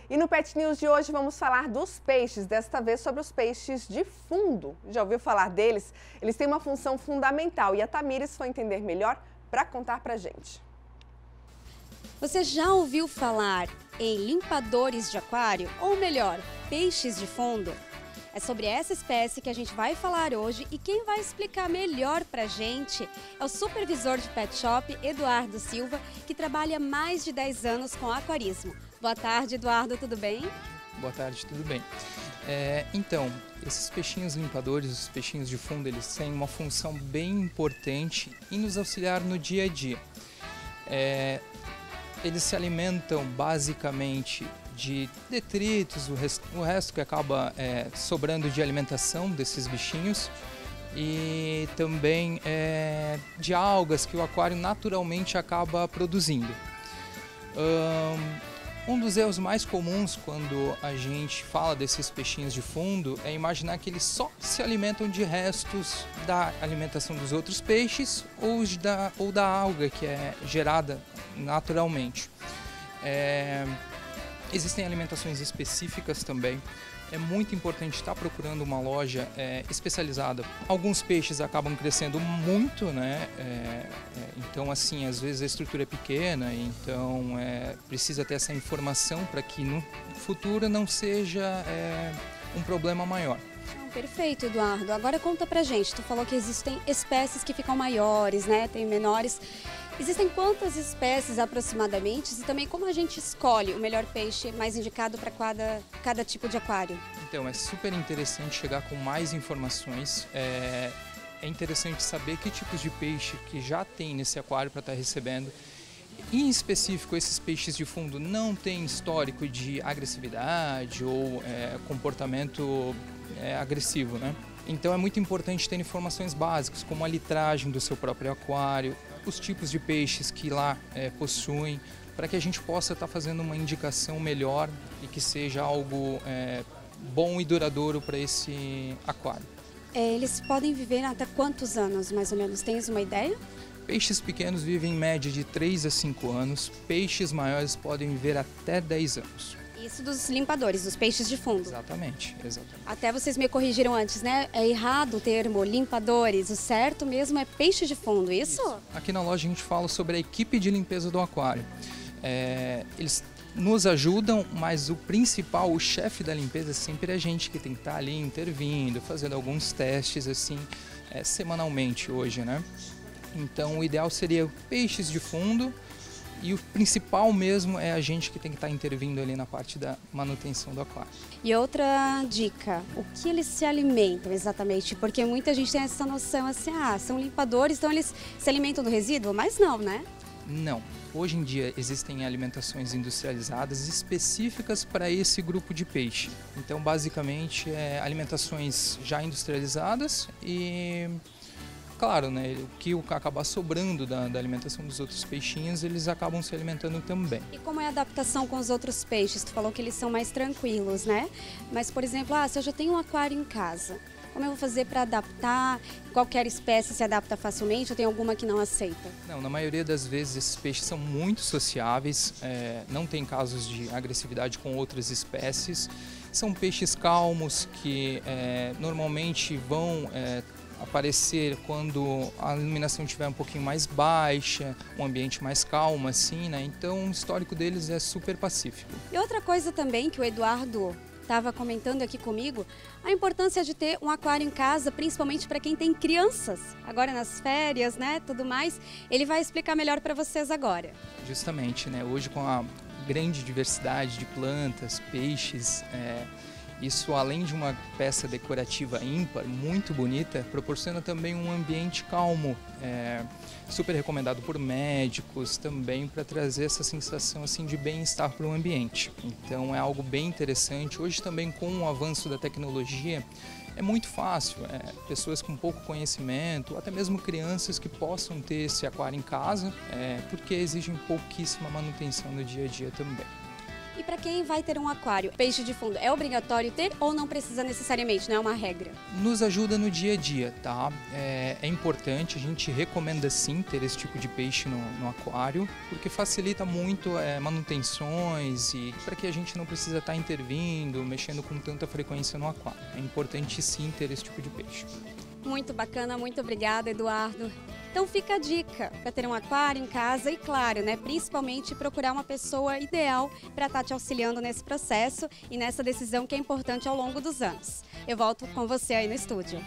E no Pet News de hoje vamos falar dos peixes, desta vez sobre os peixes de fundo. Já ouviu falar deles? Eles têm uma função fundamental e a Tamires foi entender melhor para contar pra gente. Você já ouviu falar em limpadores de aquário? Ou melhor, peixes de fundo? É sobre essa espécie que a gente vai falar hoje e quem vai explicar melhor pra gente é o supervisor de pet shop, Eduardo Silva, que trabalha há mais de 10 anos com aquarismo. Boa tarde, Eduardo, tudo bem? Boa tarde, tudo bem. Então, esses peixinhos limpadores, os peixinhos de fundo, eles têm uma função bem importante em nos auxiliar no dia a dia. Eles se alimentam basicamente de detritos, o resto que acaba sobrando de alimentação desses bichinhos e também de algas que o aquário naturalmente acaba produzindo. Um dos erros mais comuns quando a gente fala desses peixinhos de fundo é imaginar que eles só se alimentam de restos da alimentação dos outros peixes ou da alga que é gerada naturalmente. Existem alimentações específicas também. É muito importante estar procurando uma loja especializada. Alguns peixes acabam crescendo muito, né? Então, assim, às vezes a estrutura é pequena, então precisa ter essa informação para que no futuro não seja um problema maior. Perfeito, Eduardo. Agora conta pra gente, tu falou que existem espécies que ficam maiores, né? Tem menores. Existem quantas espécies aproximadamente e também como a gente escolhe o melhor peixe mais indicado para cada tipo de aquário? Então, é super interessante chegar com mais informações. É interessante saber que tipos de peixe que já tem nesse aquário para estar recebendo. Em específico, esses peixes de fundo não têm histórico de agressividade ou comportamento agressivo, né? Então é muito importante ter informações básicas, como a litragem do seu próprio aquário, os tipos de peixes que lá possuem, para que a gente possa estar fazendo uma indicação melhor e que seja algo bom e duradouro para esse aquário. Eles podem viver até quantos anos, mais ou menos? Tens uma ideia? Peixes pequenos vivem em média de 3 a 5 anos, peixes maiores podem viver até 10 anos. Isso dos limpadores, dos peixes de fundo. Exatamente. Até vocês me corrigiram antes, né? É errado o termo limpadores, o certo mesmo é peixe de fundo, isso? Aqui na loja a gente fala sobre a equipe de limpeza do aquário. Eles nos ajudam, mas o principal, o chefe da limpeza, sempre é a gente que tem que estar ali intervindo, fazendo alguns testes assim, semanalmente hoje, né? Então o ideal seria peixes de fundo. E o principal mesmo é a gente que tem que estar intervindo ali na parte da manutenção do aquário. E outra dica, o que eles se alimentam exatamente? Porque muita gente tem essa noção assim, são limpadores, então eles se alimentam do resíduo, mas não, né? Não. Hoje em dia existem alimentações industrializadas específicas para esse grupo de peixe. Então basicamente alimentações já industrializadas e... Claro, né, o que acabar sobrando da alimentação dos outros peixinhos, eles acabam se alimentando também. E como é a adaptação com os outros peixes? Tu falou que eles são mais tranquilos, né? Mas, por exemplo, se eu já tenho um aquário em casa, como eu vou fazer para adaptar? Qualquer espécie se adapta facilmente ou tem alguma que não aceita? Não, na maioria das vezes esses peixes são muito sociáveis, não tem casos de agressividade com outras espécies. São peixes calmos que normalmente vão... aparecer quando a iluminação estiver um pouquinho mais baixa, um ambiente mais calmo assim, né? Então o histórico deles é super pacífico. E outra coisa também que o Eduardo estava comentando aqui comigo, a importância de ter um aquário em casa, principalmente para quem tem crianças, agora nas férias, né, tudo mais. Ele vai explicar melhor para vocês agora. Justamente, né? Hoje com a grande diversidade de plantas, peixes, isso, além de uma peça decorativa ímpar, muito bonita, proporciona também um ambiente calmo, super recomendado por médicos também para trazer essa sensação assim, de bem-estar para o ambiente. Então é algo bem interessante. Hoje também com o avanço da tecnologia é muito fácil, pessoas com pouco conhecimento, até mesmo crianças que possam ter esse aquário em casa, porque exigem pouquíssima manutenção no dia a dia também. E para quem vai ter um aquário, peixe de fundo é obrigatório ter ou não precisa necessariamente, não é uma regra? Nos ajuda no dia a dia, tá? É importante, a gente recomenda sim ter esse tipo de peixe no aquário, porque facilita muito manutenções e para que a gente não precisa estar intervindo, mexendo com tanta frequência no aquário. É importante sim ter esse tipo de peixe. Muito bacana, muito obrigada, Eduardo. Então fica a dica para ter um aquário em casa e, claro, né, principalmente procurar uma pessoa ideal para estar te auxiliando nesse processo e nessa decisão que é importante ao longo dos anos. Eu volto com você aí no estúdio.